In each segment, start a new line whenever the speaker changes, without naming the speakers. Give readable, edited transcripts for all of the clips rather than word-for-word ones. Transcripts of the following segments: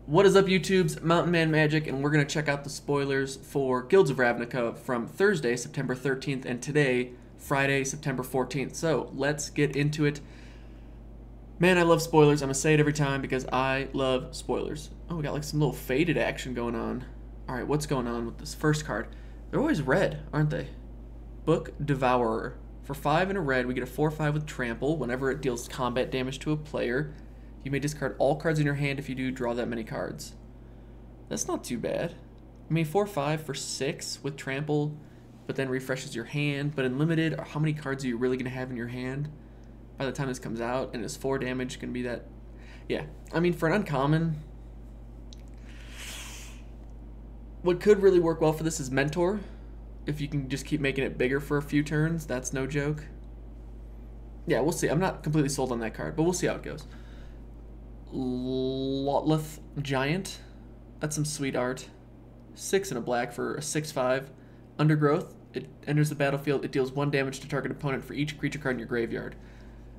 What is up, YouTube's Mountain Man Magic, and we're going to check out the spoilers for Guilds of Ravnica from Thursday, September 13th, and today, Friday, September 14th. So, let's get into it. Man, I love spoilers. I'm going to say it every time because I love spoilers. Oh, we got like some little faded action going on. Alright, what's going on with this first card? They're always red, aren't they? Book Devourer. For 5 in a red, we get a 4/5 with Trample. Whenever it deals combat damage to a player, you may discard all cards in your hand. If you do, draw that many cards. That's not too bad. I mean, 4/5 for 6 with Trample, but then refreshes your hand. But in Limited, how many cards are you really going to have in your hand by the time this comes out? And is 4 damage going to be that? Yeah. I mean, for an uncommon, what could really work well for this is Mentor. If you can just keep making it bigger for a few turns, that's no joke. Yeah, we'll see. I'm not completely sold on that card, but we'll see how it goes. Lotleth Giant. That's some sweet art. 6 and a black for a 6/5. Undergrowth. It enters the battlefield. It deals 1 damage to target opponent for each creature card in your graveyard.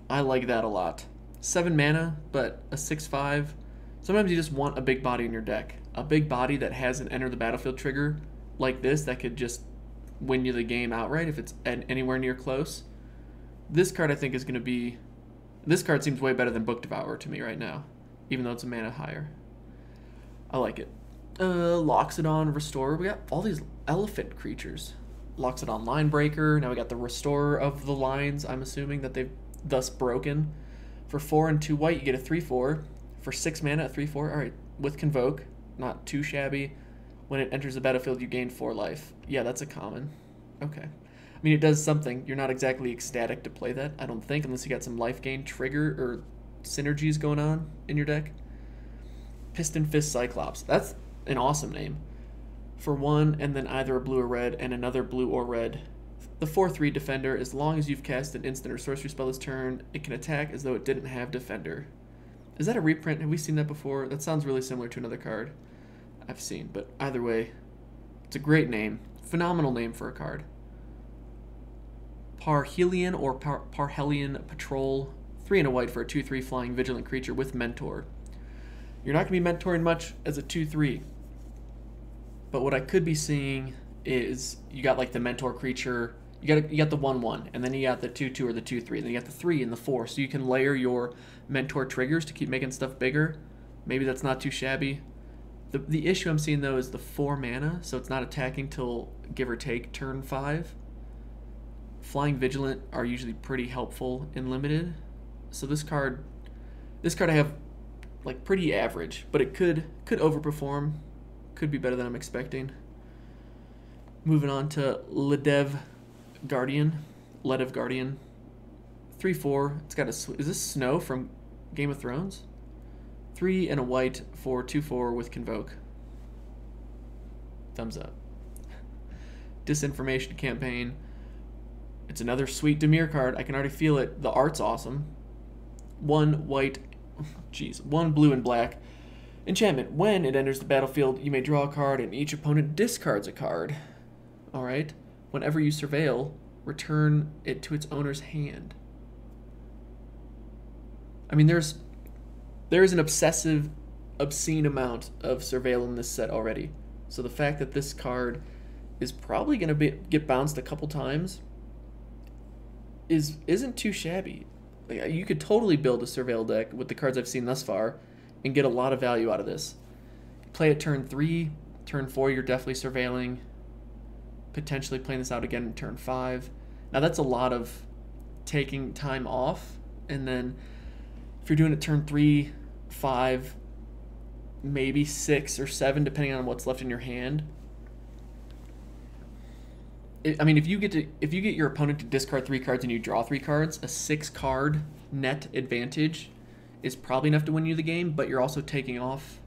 I like that a lot. 7 mana, but a 6/5. Sometimes you just want a big body in your deck. A big body that has an enter the battlefield trigger like this that could just win you the game outright if it's anywhere near close. This card I think is going to be... This card seems way better than Book Devourer to me right now, even though it's a mana higher. I like it. Loxodon Restorer. We got all these elephant creatures. Loxodon Linebreaker. Now we got the Restorer of the Lines, I'm assuming, that they've thus broken. For 4 and 2 white, you get a 3/4. For 6 mana, a 3/4. Alright, with Convoke. Not too shabby. When it enters the battlefield, you gain 4 life. Yeah, that's a common. Okay. I mean, it does something. You're not exactly ecstatic to play that, I don't think, unless you got some life gain trigger or synergies going on in your deck. Piston Fist Cyclops. That's an awesome name. For 1, and then either a blue or red, and another blue or red. The 4/3 Defender, as long as you've cast an instant or sorcery spell this turn, it can attack as though it didn't have Defender. Is that a reprint? Have we seen that before? That sounds really similar to another card I've seen, but either way, it's a great name. Phenomenal name for a card. Parhelion or Parhelion Patrol. 3 and a white for a 2/3 flying vigilant creature with Mentor. You're not going to be mentoring much as a 2/3, but what I could be seeing is you got like the Mentor creature. You got the 1/1, and then you got the 2/2 or the 2/3, and then you got the 3 and the 4, so you can layer your Mentor triggers to keep making stuff bigger. Maybe that's not too shabby. The issue I'm seeing, though, is the 4 mana, so it's not attacking till, give or take, turn 5. Flying Vigilant are usually pretty helpful in Limited. So this card I have, like, pretty average, but it could overperform. Could be better than I'm expecting. Moving on to Ledev Guardian. 3/4. It's got a... Is this Snow from Game of Thrones? 3 and a white for 2/4 with Convoke. Thumbs up. Disinformation Campaign. It's another sweet Dimir card. I can already feel it. The art's awesome. 1 white... Jeez. 1 blue and black. Enchantment. When it enters the battlefield, you may draw a card and each opponent discards a card. Alright. Whenever you surveil, return it to its owner's hand. I mean, there is an obscene amount of surveil in this set already. So the fact that this card is probably going to get bounced a couple times isn't too shabby. Like, you could totally build a surveil deck with the cards I've seen thus far and get a lot of value out of this. Play it turn 3, turn 4 you're definitely surveilling. Potentially playing this out again in turn 5. Now that's a lot of taking time off, and then if you're doing it turn 3, 5, maybe 6 or 7, depending on what's left in your hand. I mean, if you get your opponent to discard 3 cards and you draw 3 cards, a 6-card net advantage is probably enough to win you the game, but you're also taking off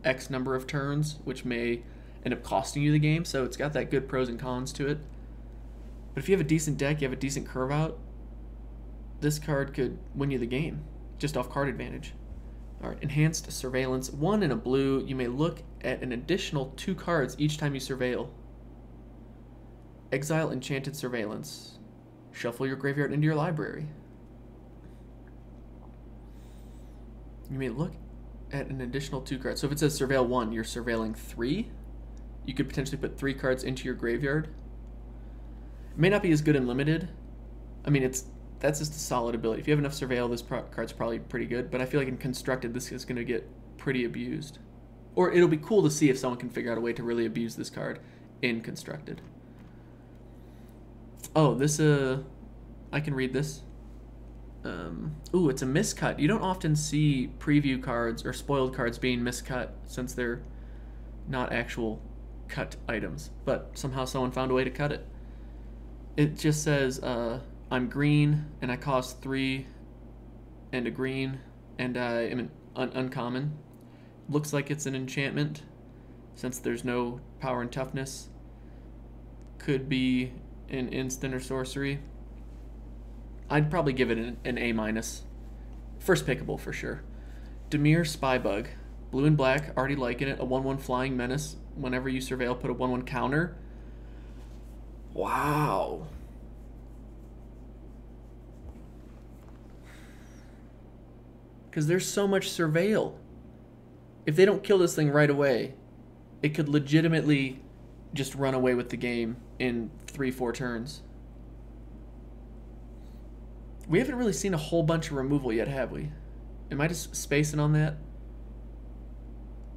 X number of turns, which may end up costing you the game, so it's got that good pros and cons to it. But if you have a decent deck, you have a decent curve out, this card could win you the game, just off card advantage. Alright, Enhanced Surveillance. 1 and a blue, you may look at an additional 2 cards each time you surveil. Exile Enchanted Surveillance. Shuffle your graveyard into your library. You may look at an additional 2 cards. So if it says surveil 1, you're surveilling 3. You could potentially put 3 cards into your graveyard. It may not be as good in limited. I mean, that's just a solid ability. If you have enough surveil, this card's probably pretty good. But I feel like in constructed, this is going to get pretty abused. Or it'll be cool to see if someone can figure out a way to really abuse this card in constructed. Oh, this I can read this. Ooh, it's a miscut. You don't often see preview cards or spoiled cards being miscut since they're not actual cut items. But somehow someone found a way to cut it. It just says, I'm green and I cost 3 and a green and I am an uncommon. Looks like it's an enchantment since there's no power and toughness. Could be an instant or sorcery. I'd probably give it an A-. First pickable for sure. Dimir Spybug. Blue and black, already liking it. A 1/1 flying menace. Whenever you surveil, put a 1/1 counter. Wow. Because there's so much surveil. If they don't kill this thing right away, it could legitimately just run away with the game in 3-4 turns. We haven't really seen a whole bunch of removal yet, have we? Am I just spacing on that?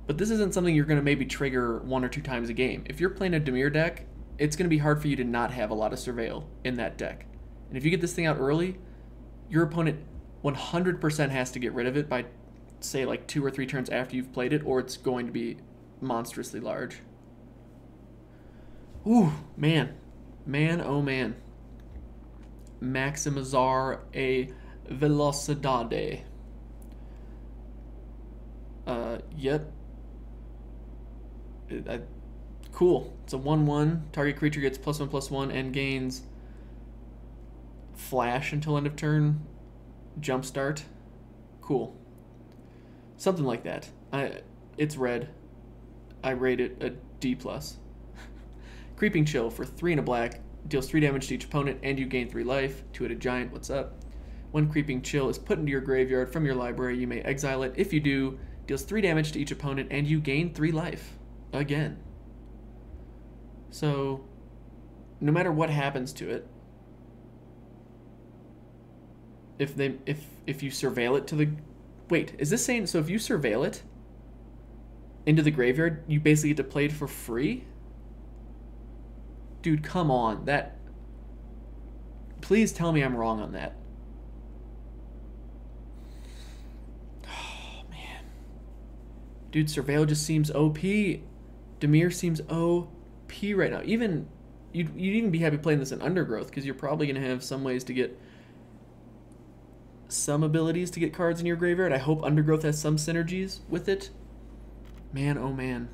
But this isn't something you're going to maybe trigger 1 or 2 times a game. If you're playing a Dimir deck, it's going to be hard for you to not have a lot of surveil in that deck. And if you get this thing out early, your opponent 100% has to get rid of it by, say, like 2 or 3 turns after you've played it, or it's going to be monstrously large. Ooh, man. Man, oh man. Maximizar a Velocidade. Yep. Cool. It's a 1/1. Target creature gets +1/+1 and gains flash until end of turn. Jumpstart. Cool. Something like that. It's red. I rate it a D+. Creeping Chill for 3 and a black. Deals 3 damage to each opponent and you gain 3 life. 2-hit giant, what's up? When Creeping Chill is put into your graveyard from your library, you may exile it. If you do, deals 3 damage to each opponent and you gain 3 life. Again. So, no matter what happens to it, if you surveil it to the... Wait, is this saying... So if you surveil it into the graveyard, you basically get to play it for free? Dude, come on. That... Please tell me I'm wrong on that. Oh, man. Dude, surveil just seems OP. Dimir seems OP right now. Even... You'd even be happy playing this in Undergrowth, because you're probably going to have some ways to get... some abilities to get cards in your graveyard. I hope Undergrowth has some synergies with it. Man, oh man.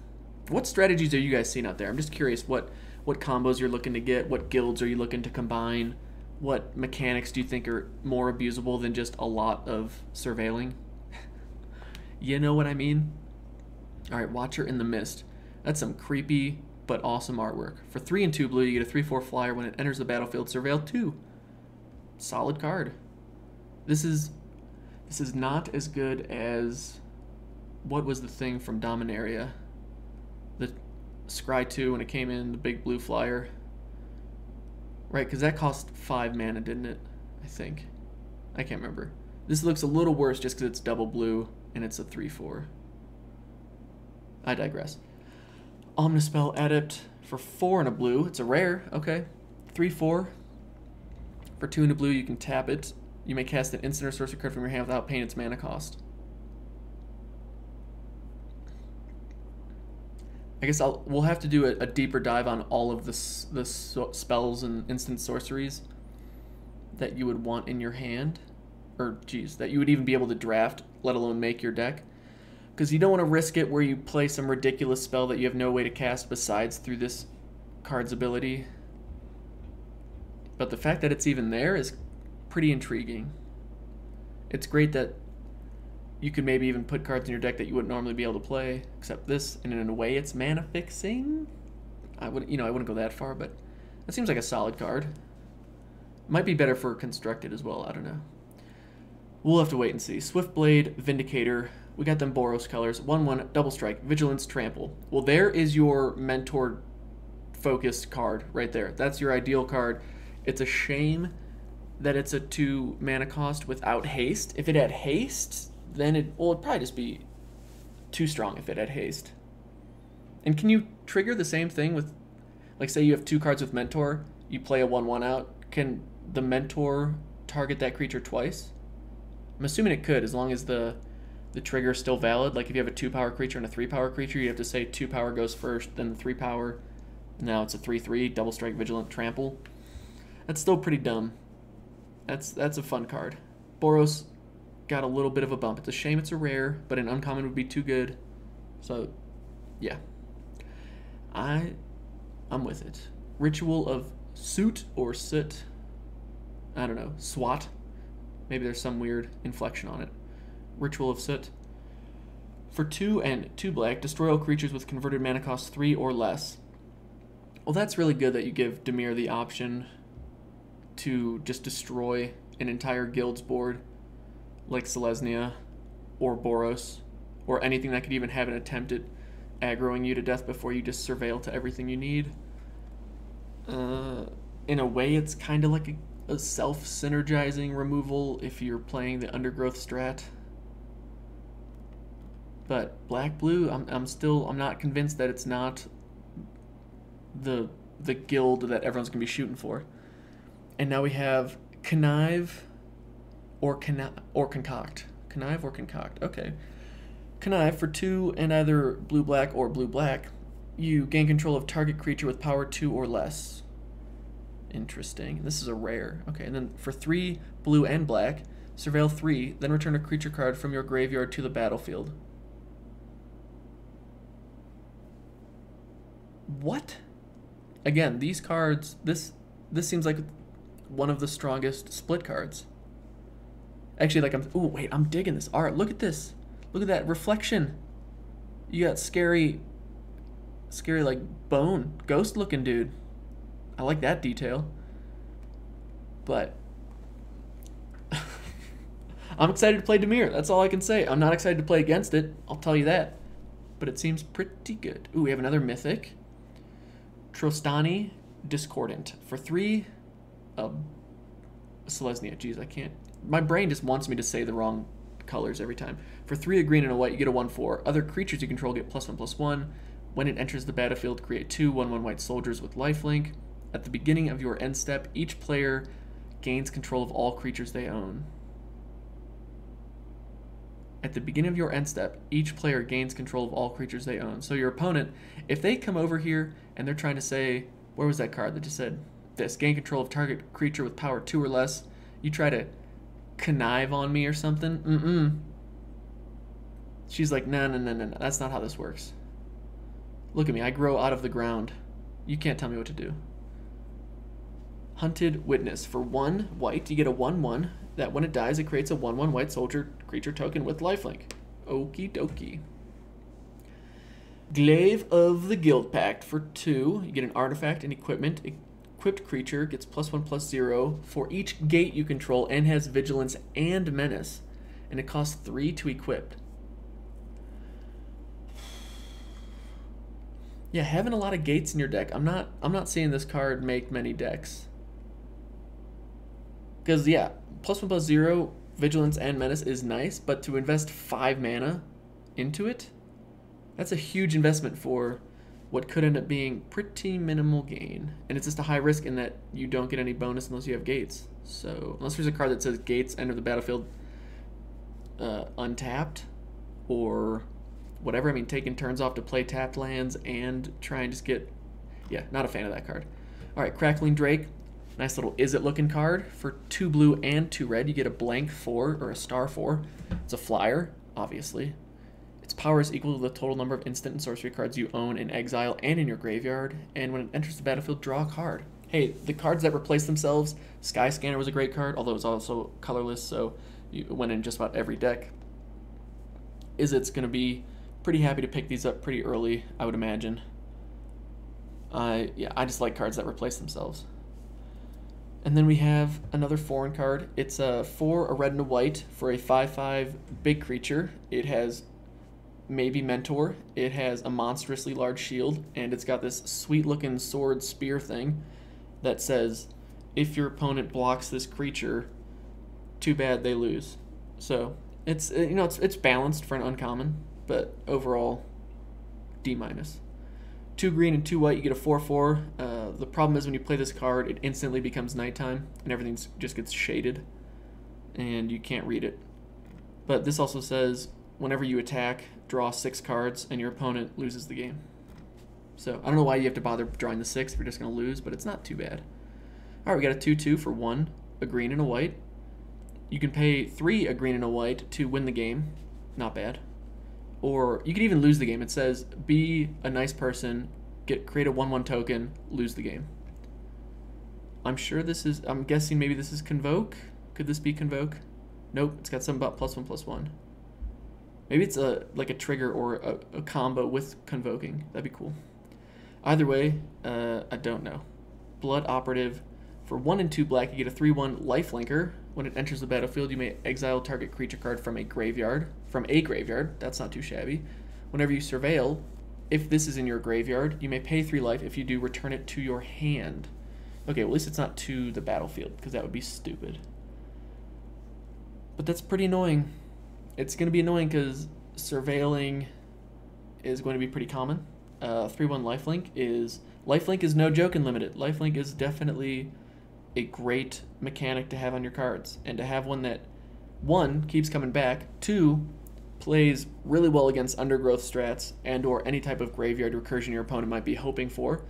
What strategies are you guys seeing out there? I'm just curious what combos you're looking to get, what guilds are you looking to combine, what mechanics do you think are more abusable than just a lot of surveilling? You know what I mean? Alright, Watcher in the Mist. That's some creepy but awesome artwork. For 3 and 2 blue, you get a 3/4 flyer. When it enters the battlefield, surveil 2. Solid card. This is not as good as... What was the thing from Dominaria? The Scry 2 when it came in, the big blue flyer. Right, because that cost 5 mana, didn't it? I think. I can't remember. This looks a little worse just because it's double blue and it's a 3/4. I digress. Omnispell Adept for 4 and a blue. It's a rare, okay. 3/4. For 2 and a blue, you can tap it. You may cast an instant or sorcery card from your hand without paying its mana cost. I guess we'll have to do a deeper dive on all of the spells and instant sorceries that you would want in your hand. Or, geez, that you would even be able to draft, let alone make your deck. Because you don't want to risk it where you play some ridiculous spell that you have no way to cast besides through this card's ability. But the fact that it's even there is pretty intriguing. It's great that you could maybe even put cards in your deck that you wouldn't normally be able to play, except this, and in a way it's mana fixing. I wouldn't go that far, but that seems like a solid card. Might be better for constructed as well, I don't know. We'll have to wait and see. Swiftblade, Vindicator. We got them Boros colors. 1/1, double strike, Vigilance, Trample. Well, there is your mentor focused card right there. That's your ideal card. It's a shame that it's a 2 mana cost without haste. If it had haste, then it'd probably just be too strong if it had haste. And can you trigger the same thing with, like, say you have 2 cards with Mentor, you play a 1/1 out, can the Mentor target that creature twice? I'm assuming it could, as long as the trigger is still valid. Like if you have a 2-power creature and a 3-power creature, you have to say 2 power goes first, then the 3-power. Now it's a 3/3, double strike, Vigilant, Trample. That's still pretty dumb. That's a fun card. Boros got a little bit of a bump. It's a shame it's a rare, but an uncommon would be too good. So, yeah. I'm with it. Ritual of Suit or Soot. I don't know. SWAT. Maybe there's some weird inflection on it. Ritual of Soot. For 2 and 2 black, destroy all creatures with converted mana cost 3 or less. Well, that's really good that you give Dimir the option to just destroy an entire guild's board, like Selesnya or Boros, or anything that could even have an attempt at aggroing you to death before you just surveil to everything you need. In a way, it's kind of like a self-synergizing removal if you're playing the Undergrowth strat. But black-blue, I'm not convinced that it's not the guild that everyone's gonna be shooting for. And now we have Connive or Concoct. Connive or Concoct. Okay. Connive for 2 and either blue-black or blue-black. You gain control of target creature with power 2 or less. Interesting. This is a rare. Okay, and then for 3 blue and black, surveil 3, then return a creature card from your graveyard to the battlefield. What? Again, these cards, this seems like one of the strongest split cards. Actually, like I'm digging this art. Look at this. Look at that reflection. You got scary like bone, ghost looking dude. I like that detail. But I'm excited to play Dimir. That's all I can say. I'm not excited to play against it. I'll tell you that. But it seems pretty good. Ooh, we have another Mythic. Trostani Discordant. For 3, Selesnya. Jeez, I can't. My brain just wants me to say the wrong colors every time. For 3, a green and a white, you get a 1/4. Other creatures you control get +1/+1. When it enters the battlefield, create 2 1/1 white soldiers with lifelink. At the beginning of your end step, each player gains control of all creatures they own. At the beginning of your end step, each player gains control of all creatures they own. So your opponent, if they come over here and they're trying to say, where was that card that just said this? Gain control of target creature with power 2 or less. You try to connive on me or something. She's like, no. That's not how this works. Look at me. I grow out of the ground. You can't tell me what to do. Hunted Witness. For 1 white, you get a 1/1. That when it dies, it creates a 1/1 white soldier creature token with lifelink. Okie dokie. Glaive of the Guild Pact. For 2, you get an artifact and equipment. Equipped creature gets +1/+0 for each gate you control and has vigilance and menace. And it costs 3 to equip. Yeah, having a lot of gates in your deck. I'm not seeing this card make many decks. Because, yeah, +1/+0, vigilance and menace is nice, but to invest 5 mana into it, that's a huge investment for what could end up being pretty minimal gain. And it's just a high risk in that you don't get any bonus unless you have gates. So, unless there's a card that says gates enter the battlefield untapped, or whatever. I mean, taking turns off to play tapped lands and try and just get... Yeah, not a fan of that card. Alright, Crackling Drake. Nice little is-it-looking card. For 2 blue and 2 red, you get a blank 4, or a star 4. It's a flyer, obviously. Its power is equal to the total number of instant and sorcery cards you own in exile and in your graveyard. And when it enters the battlefield, draw a card. Hey, the cards that replace themselves, Sky Scanner was a great card, although it's also colorless, so it went in just about every deck. It's going to be pretty happy to pick these up pretty early, I would imagine. Yeah, I just like cards that replace themselves. And then we have another foreign card. It's for a red and a white for a 5/5 big creature. It has maybe Mentor. It has a monstrously large shield, and it's got this sweet looking sword spear thing that says, if your opponent blocks this creature, too bad they lose. So it's it's balanced for an uncommon, but overall D minus. 2 green and 2 white, you get a 4/4. The problem is when you play this card, it instantly becomes nighttime and everything just gets shaded and you can't read it. But this also says whenever you attack, draw 6 cards and your opponent loses the game. So I don't know why you have to bother drawing the 6 if you're just going to lose, but it's not too bad. Alright, we got a 2/2 for 1, a green and a white. You can pay 3 a green and a white to win the game. Not bad. Or you could even lose the game. It says, be a nice person, create a 1/1 token, lose the game. I'm guessing maybe this is Convoke. Could this be Convoke? Nope, it's got something about +1/+1. Maybe it's like a trigger or a combo with Convoking. That'd be cool. Either way, I don't know. Blood Operative. For 1 and 2 black, you get a 3/1 lifelinker. When it enters the battlefield, you may exile target creature card from a graveyard. That's not too shabby. Whenever you surveil, if this is in your graveyard, you may pay 3 life. If you do, return it to your hand. Okay, well, at least it's not to the battlefield, because that would be stupid. But that's pretty annoying. It's going to be annoying because surveilling is going to be pretty common. 3/1 lifelink is no joke in limited. Lifelink is definitely a great mechanic to have on your cards, and to have one that 1 keeps coming back, 2 plays really well against undergrowth strats and or any type of graveyard recursion your opponent might be hoping for.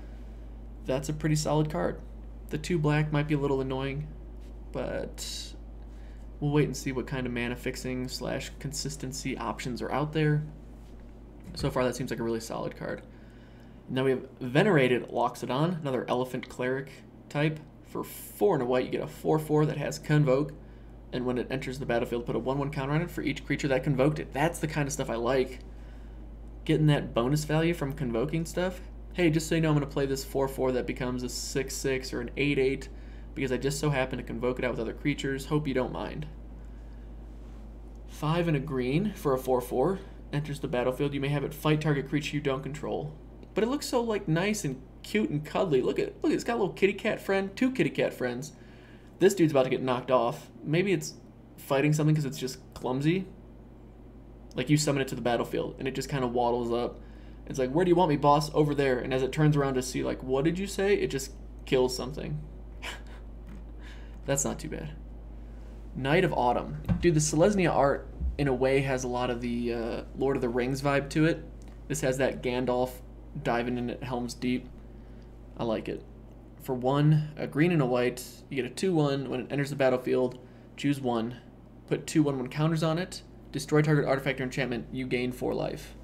That's a pretty solid card. The 2 black might be a little annoying, but we'll wait and see what kind of mana fixing / consistency options are out there. So far that seems like a really solid card. Now we have Venerated Loxodon, another elephant cleric type. For 4 and a white, you get a 4/4 that has Convoke, and when it enters the battlefield, put a 1/1 counter on it for each creature that convoked it. That's the kind of stuff I like. Getting that bonus value from convoking stuff. Hey, just so you know, I'm going to play this 4/4 that becomes a 6/6 or an 8/8 because I just so happen to convoke it out with other creatures. Hope you don't mind. 5 and a green for a 4/4. Enters the battlefield. You may have it fight target creature you don't control. But it looks so like nice and cute and cuddly. Look, it's got a little kitty cat friend, 2 kitty cat friends. This dude's about to get knocked off. Maybe it's fighting something because it's just clumsy. Like you summon it to the battlefield and it just kind of waddles up. It's like, where do you want me, boss? Over there. And as it turns around to see, like, what did you say? It just kills something. That's not too bad. Night of Autumn. Dude, the Selesnya art, in a way, has a lot of the Lord of the Rings vibe to it. This has that Gandalf diving in at Helm's Deep. I like it. For 1, a green and a white, you get a 2/1. When it enters the battlefield, choose 1. Put 2 1/1 counters on it. Destroy target artifact or enchantment. You gain 4 life.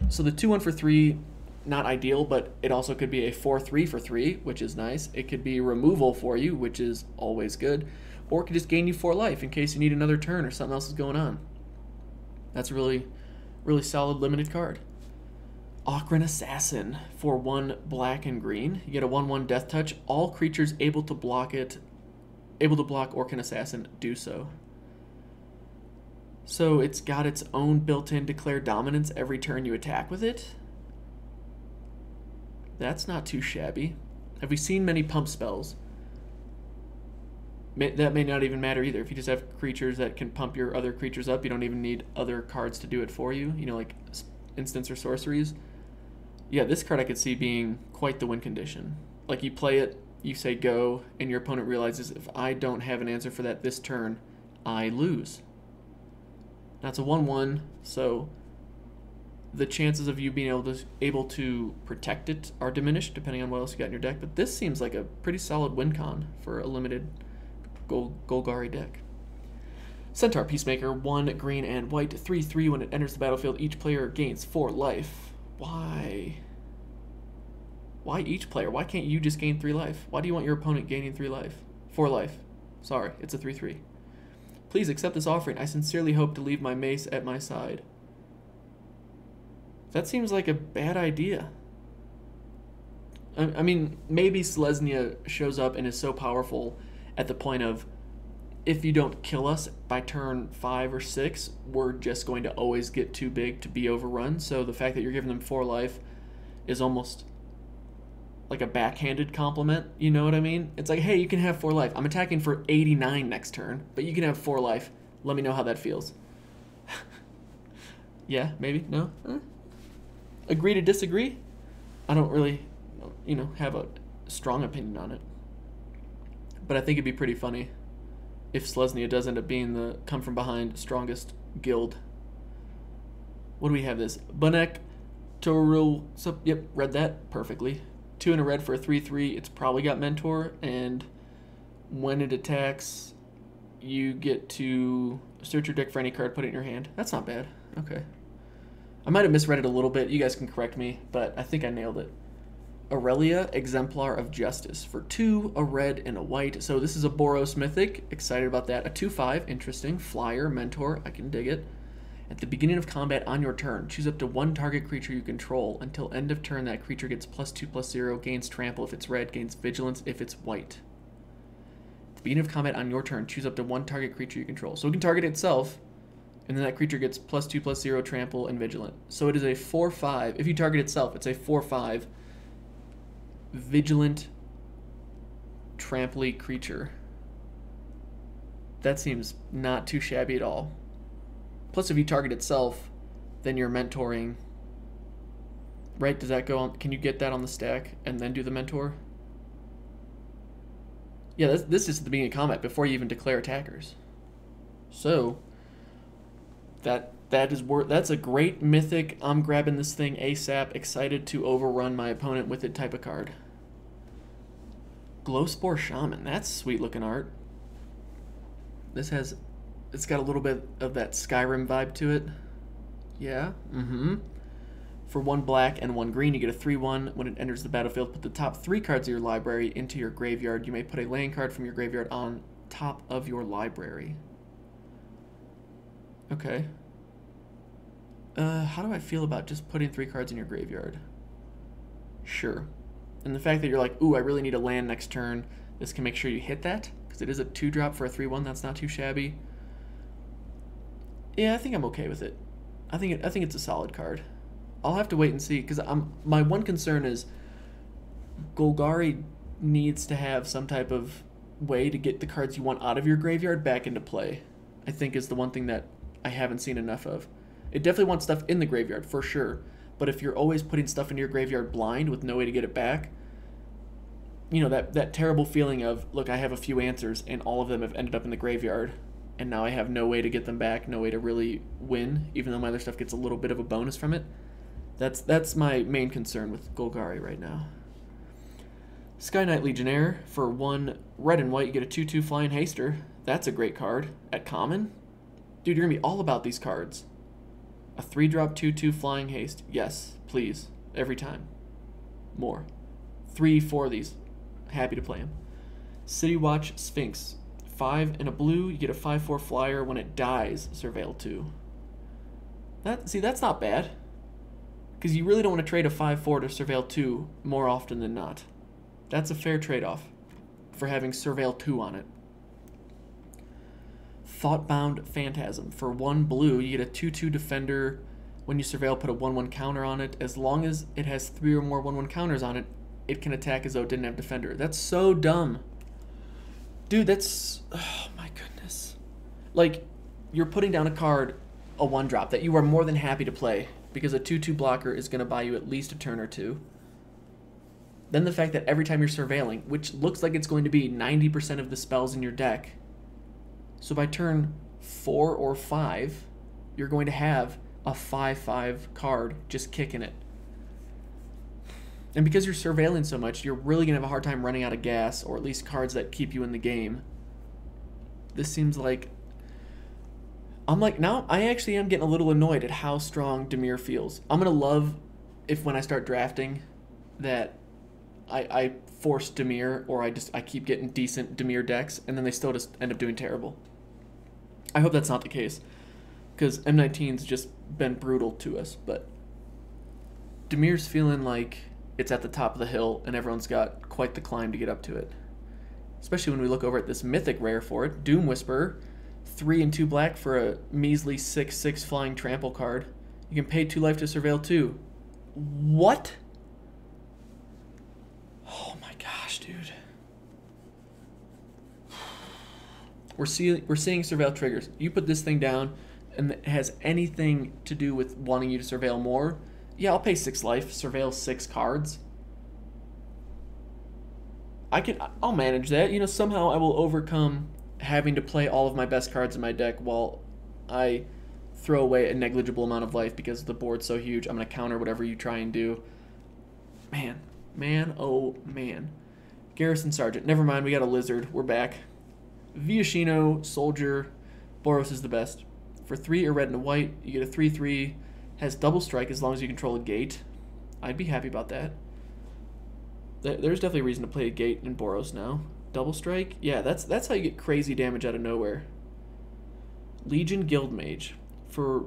So the 2/1 for 3, not ideal, but it also could be a 4/3 for 3, which is nice. It could be removal for you, which is always good. Or it could just gain you 4 life in case you need another turn or something else is going on. That's a really, really solid limited card. Ocarina Assassin for 1 black and green. You get a 1/1 death touch. All creatures able to block Ocarina Assassin do so. So it's got its own built-in declare dominance every turn you attack with it. That's not too shabby. Have we seen many pump spells? That may not even matter either. If you just have creatures that can pump your other creatures up, you don't even need other cards to do it for you. You know, like instants or sorceries. Yeah, this card I could see being quite the win condition. Like you play it, you say go, and your opponent realizes if I don't have an answer for that this turn, I lose. That's a 1/1, so the chances of you being able to protect it are diminished depending on what else you got in your deck. But this seems like a pretty solid win con for a limited Golgari deck. Centaur Peacemaker, 1 green and white, 3/3. When it enters the battlefield, each player gains 4 life. Why? Why each player? Why can't you just gain 3 life? Why do you want your opponent gaining 3 life? 4 life. Sorry, it's a 3/3. Please accept this offering. I sincerely hope to leave my mace at my side. That seems like a bad idea. I mean, maybe Selesnya shows up and is so powerful at the point of, if you don't kill us by turn 5 or 6, we're just going to always get too big to be overrun. So the fact that you're giving them 4 life is almost like a backhanded compliment. You know what I mean? It's like, hey, you can have 4 life. I'm attacking for 89 next turn, but you can have 4 life. Let me know how that feels. Yeah, maybe? No? Agree to disagree? I don't really, have a strong opinion on it. But I think it'd be pretty funny if Selesnya does end up being the come from behind strongest guild. What do we have this? Bunek Torul. So, yep, read that perfectly. 2 in a red for a 3/3. It's probably got Mentor, and when it attacks, you get to search your deck for any card, put it in your hand. That's not bad. Okay. I might have misread it a little bit. You guys can correct me, but I think I nailed it. Aurelia, Exemplar of Justice. For 2, a red and a white. So this is a Boros Mythic. Excited about that. A 2/5. Interesting. Flyer, Mentor. I can dig it. At the beginning of combat on your turn, choose up to 1 target creature you control. Until end of turn, that creature gets +2/+0, gains Trample if it's red, gains Vigilance if it's white. At the beginning of combat on your turn, choose up to 1 target creature you control. So it can target itself, and then that creature gets +2/+0, Trample, and Vigilant. So it is a 4/5. If you target itself, it's a 4/5 Vigilant Trample creature. That seems not too shabby at all. Plus, if you target itself, then you're mentoring. Right? Does that go on? Can you get that on the stack and then do the mentor? Yeah, this is the beginning of combat before you even declare attackers. So that's a great mythic. I'm grabbing this thing ASAP. Excited to overrun my opponent with it type of card. Glowspore Shaman. That's sweet looking art. It's got a little bit of that Skyrim vibe to it. Yeah. For 1 black and 1 green, you get a 3/1. When it enters the battlefield, put the top 3 cards of your library into your graveyard. You may put a land card from your graveyard on top of your library. Okay. How do I feel about just putting 3 cards in your graveyard? Sure. And the fact that you're like, ooh, I really need a land next turn, this can make sure you hit that, because it is a 2-drop for a 3/1. That's not too shabby. Yeah, I think I'm okay with it. I think it's a solid card. I'll have to wait and see, because my one concern is Golgari needs to have some type of way to get the cards you want out of your graveyard back into play. I think is the one thing that I haven't seen enough of. It definitely wants stuff in the graveyard, for sure. But if you're always putting stuff into your graveyard blind with no way to get it back, that terrible feeling of, look, I have a few answers, and all of them have ended up in the graveyard, and now I have no way to get them back, no way to really win, even though my other stuff gets a little bit of a bonus from it. That's my main concern with Golgari right now. Sky Knight Legionnaire. For 1 red and white, you get a 2/2 Flying Haster. That's a great card. At common? Dude, you're going to be all about these cards. A 3-drop 2/2 Flying Haste. Yes, please. Every time. More. 3, 4 of these. Happy to play them. City Watch Sphinx. 5 and a blue, you get a 5/4 flyer. When it dies, Surveil 2. That's not bad. Because you really don't want to trade a 5/4 to Surveil 2 more often than not. That's a fair trade-off for having Surveil 2 on it. Thoughtbound Phantasm. For 1 blue, you get a 2/2 defender. When you Surveil, put a 1/1 counter on it. As long as it has 3 or more 1/1 counters on it, it can attack as though it didn't have defender. That's so dumb. Dude, that's... Oh, my goodness. Like, you're putting down a card, a 1-drop, that you are more than happy to play, because a 2/2 blocker is going to buy you at least a turn or 2. Then the fact that every time you're surveilling, which looks like it's going to be 90% of the spells in your deck, so by turn 4 or 5, you're going to have a 5/5 card just kicking it. And because you're surveilling so much, you're really going to have a hard time running out of gas, or at least cards that keep you in the game. This seems like... now I actually am getting a little annoyed at how strong Dimir feels. I'm going to love if when I start drafting that I force Dimir, or I keep getting decent Dimir decks, and then they still just end up doing terrible. I hope that's not the case, because M19's just been brutal to us, but Dimir's feeling like it's at the top of the hill, and everyone's got quite the climb to get up to it. Especially when we look over at this mythic rare for it, Doom Whisperer, 3 and 2 black for a measly 6/6 flying trample card. You can pay 2 life to surveil 2. What? Oh my gosh, dude. We're seeing surveil triggers. You put this thing down and it has anything to do with wanting you to surveil more, yeah, I'll pay 6 life, surveil 6 cards. I'll manage that. You know, somehow I will overcome having to play all of my best cards in my deck while I throw away a negligible amount of life because the board's so huge. I'm going to counter whatever you try and do. Man, oh man. Garrison Sergeant. Never mind, we got a Lizard. We're back. Viashino, Soldier. Boros is the best. For 3, a red and a white, you get a 3/3. Has double strike as long as you control a gate. I'd be happy about that. There's definitely a reason to play a gate in Boros now. Double strike? Yeah, that's how you get crazy damage out of nowhere. Legion Guildmage. For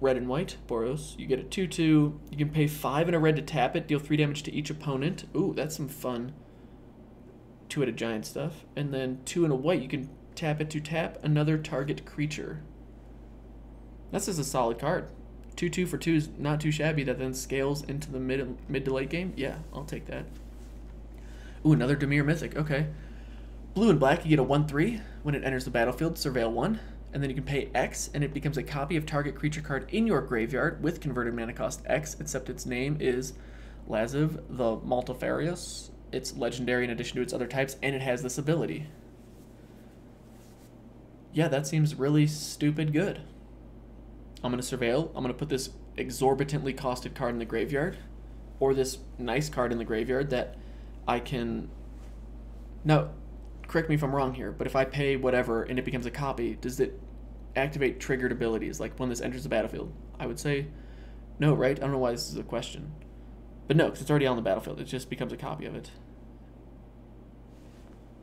red and white, Boros, you get a 2/2. You can pay 5 and a red to tap it, deal 3 damage to each opponent. Ooh, that's some fun 2-headed giant stuff. And then 2 and a white, you can tap it to tap another target creature. That's just a solid card. 2/2 for 2 is not too shabby. That then scales into the mid to late game. Yeah, I'll take that. Ooh, another Dimir Mythic. Okay. Blue and black, you get a 1/3. When it enters the battlefield, surveil 1. And then you can pay X, and it becomes a copy of target creature card in your graveyard with converted mana cost X, except its name is Laziv the Multifarious. It's legendary in addition to its other types, and it has this ability. Yeah, that seems really stupid good. I'm going to surveil. I'm going to put this exorbitantly costed card in the graveyard, or this nice card in the graveyard that I can... Now, correct me if I'm wrong here, but if I pay whatever and it becomes a copy, does it activate triggered abilities, like when this enters the battlefield? I would say no, right? I don't know why this is a question. But no, because it's already on the battlefield. It just becomes a copy of it.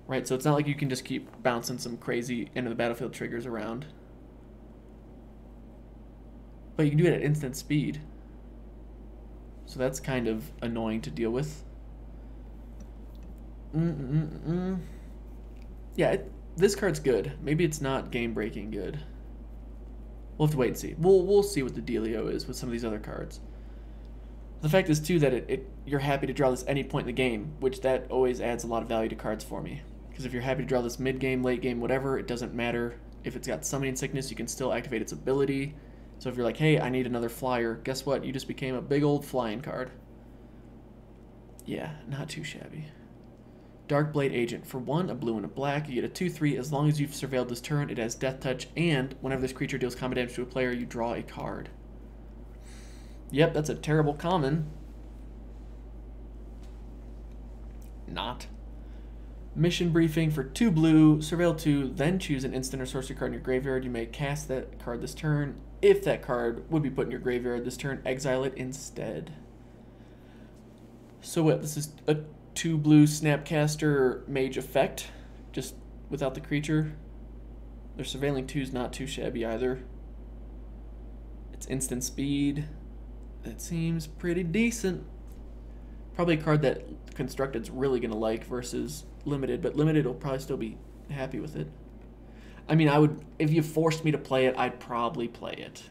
Right, so it's not like you can just keep bouncing some crazy into the battlefield triggers around. But you can do it at instant speed. So that's kind of annoying to deal with. Yeah, this card's good. Maybe it's not game-breaking good. We'll have to wait and see. We'll see what the dealio is with some of these other cards. The fact is, too, that you're happy to draw this any point in the game, which that always adds a lot of value to cards for me. Because if you're happy to draw this mid-game, late-game, whatever, it doesn't matter. If it's got Summoning Sickness, you can still activate its ability. So if you're like, hey, I need another flyer, guess what? You just became a big old flying card. Yeah, not too shabby. Darkblade Agent. For 1, a blue and a black, you get a 2/3. As long as you've surveilled this turn, it has Death Touch, and whenever this creature deals combat damage to a player, you draw a card. Yep, that's a terrible common. Not. Mission Briefing. For 2 blue, surveil 2, then choose an instant or sorcery card in your graveyard. You may cast that card this turn. If that card would be put in your graveyard this turn, exile it instead. So what, this is a 2 blue Snapcaster Mage effect, just without the creature. Their surveilling 2 is not too shabby either. It's instant speed. That seems pretty decent. Probably a card that Constructed's really going to like versus Limited, but Limited will probably still be happy with it. I mean, if you forced me to play it, I'd probably play it.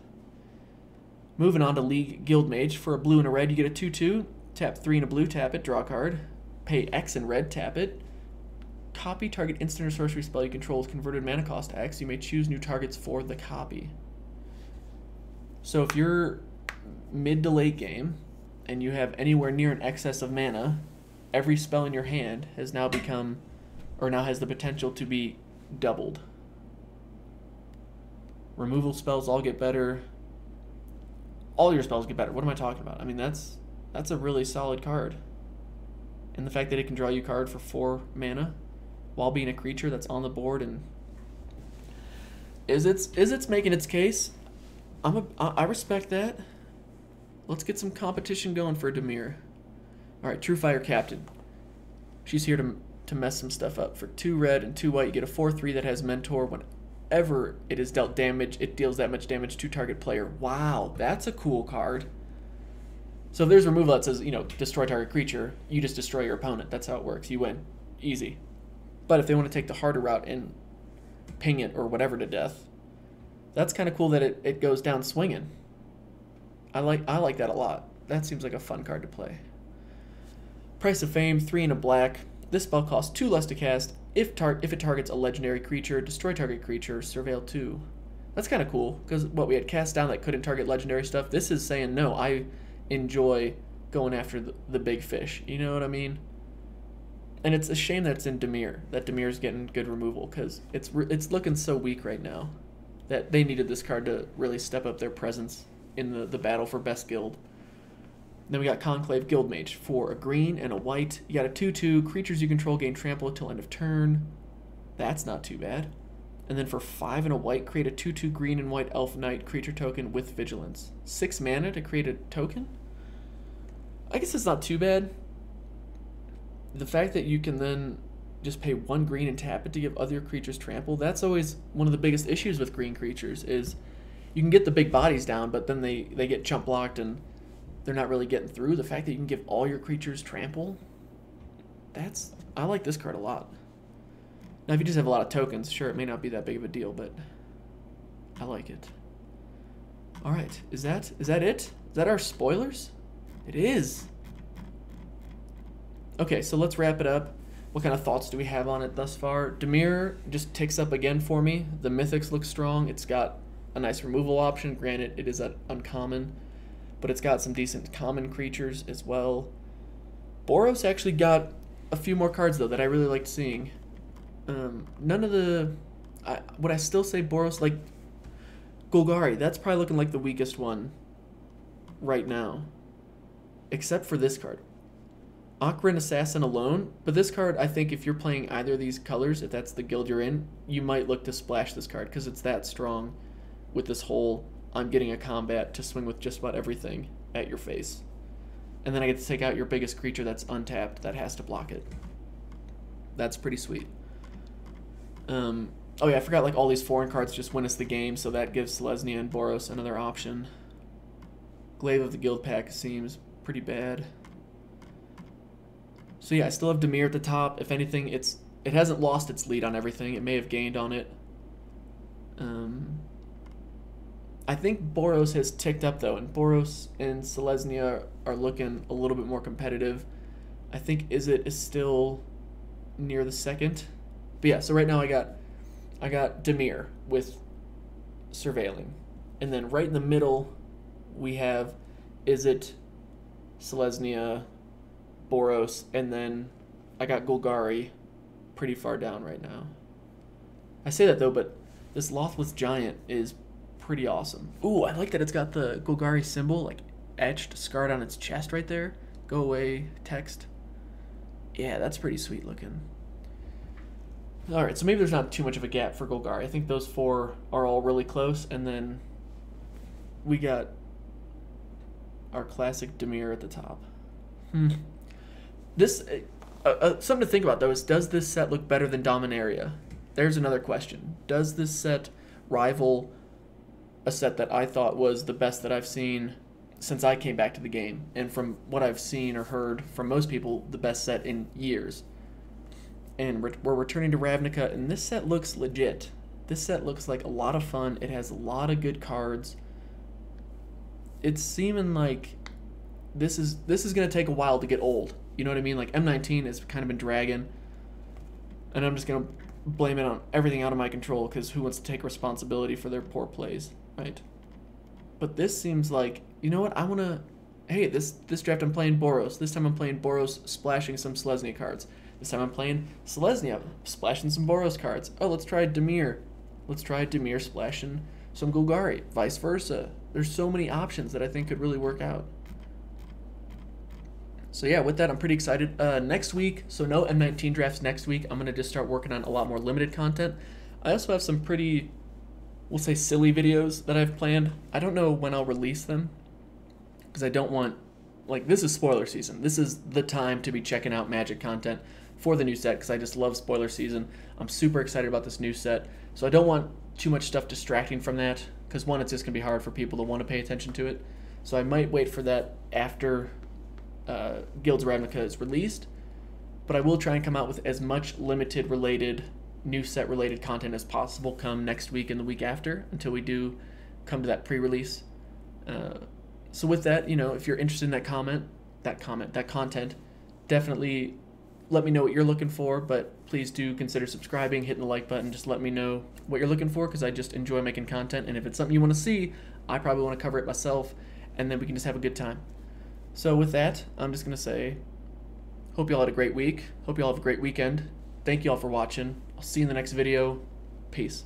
Moving on to League Guildmage. For a blue and a red, you get a 2/2. Tap 3 and a blue, tap it, draw a card. Pay X and red, tap it. Copy target instant or sorcery spell you control with converted mana cost X. You may choose new targets for the copy. So if you're mid to late game and you have anywhere near an excess of mana, every spell in your hand has now become, or now has the potential to be doubled. Removal spells all get better. All your spells get better. What am I talking about? I mean, that's a really solid card. And the fact that it can draw you a card for 4 mana while being a creature that's on the board and is it's making its case. I respect that. Let's get some competition going for Dimir. All right, True Fire Captain. She's here to mess some stuff up. For 2 red and 2 white, you get a 4/3 that has Mentor. Whenever it is dealt damage, it deals that much damage to target player. Wow, that's a cool card. So if there's removal that says, destroy target creature, you just destroy your opponent. That's how it works. You win. Easy. But if they want to take the harder route and ping it or whatever to death, that's kind of cool that it goes down swinging. I like that a lot. That seems like a fun card to play. Price of Fame, 3 and a black. This spell costs 2 less to cast. If it targets a legendary creature, destroy target creature, surveil 2. That's kind of cool, because we had cast down that couldn't target legendary stuff. This is saying, no, I enjoy going after the big fish. You know what I mean? And it's a shame that it's in Dimir, that Dimir's getting good removal, because it's looking so weak right now that they needed this card to really step up their presence in the battle for best guild. Then we got Conclave Guildmage for a green and a white. You got a 2/2. Creatures you control gain trample until end of turn. That's not too bad. And then for 5 and a white, create a 2/2 green and white elf knight creature token with vigilance. 6 mana to create a token? I guess it's not too bad. The fact that you can then just pay 1 green and tap it to give other creatures trample, that's always one of the biggest issues with green creatures, is you can get the big bodies down, but then they get chump blocked and they're not really getting through. The fact that you can give all your creatures trample, I like this card a lot. Now, if you just have a lot of tokens, sure, it may not be that big of a deal, but I like it. All right, is that it? Is that our spoilers? It is. Okay, so let's wrap it up. What kind of thoughts do we have on it thus far? Dimir just ticks up again for me. The Mythics look strong. It's got a nice removal option. Granted, it is uncommon, but it's got some decent common creatures as well. Boros actually got a few more cards, though, that I really liked seeing. None of the... would I still say Boros? Like, Golgari, that's probably looking like the weakest one right now. Except for this card. Akrin Assassin alone. But this card, I think if you're playing either of these colors, if that's the guild you're in, you might look to splash this card, because it's that strong with this whole, I'm getting a combat to swing with just about everything at your face. And then I get to take out your biggest creature that's untapped that has to block it. That's pretty sweet. Oh yeah, I forgot, like, all these foreign cards just win us the game, so that gives Selesnya and Boros another option. Glaive of the Guild Pack seems pretty bad. So yeah, I still have Dimir at the top. If anything, it hasn't lost its lead on everything. It may have gained on it. I think Boros has ticked up, though, and Boros and Selesnya are looking a little bit more competitive. I think Izzet is still near the second. But yeah, so right now I got Dimir with Surveilling. And then right in the middle, we have Izzet, Selesnya, Boros, and then I got Golgari pretty far down right now. I say that, though, but this Lothless Giant is pretty awesome. Ooh, I like that it's got the Golgari symbol, like, etched, scarred on its chest right there. Go away, text. Yeah, that's pretty sweet looking. Alright, so maybe there's not too much of a gap for Golgari. I think those 4 are all really close, and then we got our classic Dimir at the top. This, something to think about, though, is does this set look better than Dominaria? There's another question. Does this set rival a set that I thought was the best that I've seen since I came back to the game? And from what I've seen or heard from most people, the best set in years. And we're returning to Ravnica, and this set looks legit. This set looks like a lot of fun. It has a lot of good cards. It's seeming like this is going to take a while to get old. You know what I mean? Like, M19 has kind of been dragging, and I'm just going to blame it on everything out of my control, because who wants to take responsibility for their poor plays, right? But this seems like, you know what, I want to... Hey, this draft I'm playing Boros. This time I'm playing Boros splashing some Selesnya cards. This time I'm playing Selesnya splashing some Boros cards. Oh, let's try Dimir. Let's try Dimir splashing some Golgari. Vice versa. There's so many options that I think could really work out. So yeah, with that, I'm pretty excited. Next week, so no M19 drafts next week. I'm going to just start working on a lot more limited content. I also have some pretty, we'll say, silly videos that I've planned. I don't know when I'll release them, because I don't want, like, this is spoiler season. This is the time to be checking out Magic content for the new set, because I just love spoiler season. I'm super excited about this new set, so I don't want too much stuff distracting from that, because one, it's just going to be hard for people to want to pay attention to it. So I might wait for that after Guilds of Ravnica is released, but I will try and come out with as much limited related, new set related content as possible come next week and the week after until we do come to that pre-release. So with that, if you're interested in that content, definitely let me know what you're looking for, but please do consider subscribing, hitting the like button. Just let me know what you're looking for, because I just enjoy making content, and if it's something you want to see, I probably want to cover it myself, and then we can just have a good time. So with that, I'm just going to say, hope you all had a great week. Hope you all have a great weekend. Thank you all for watching. I'll see you in the next video. Peace.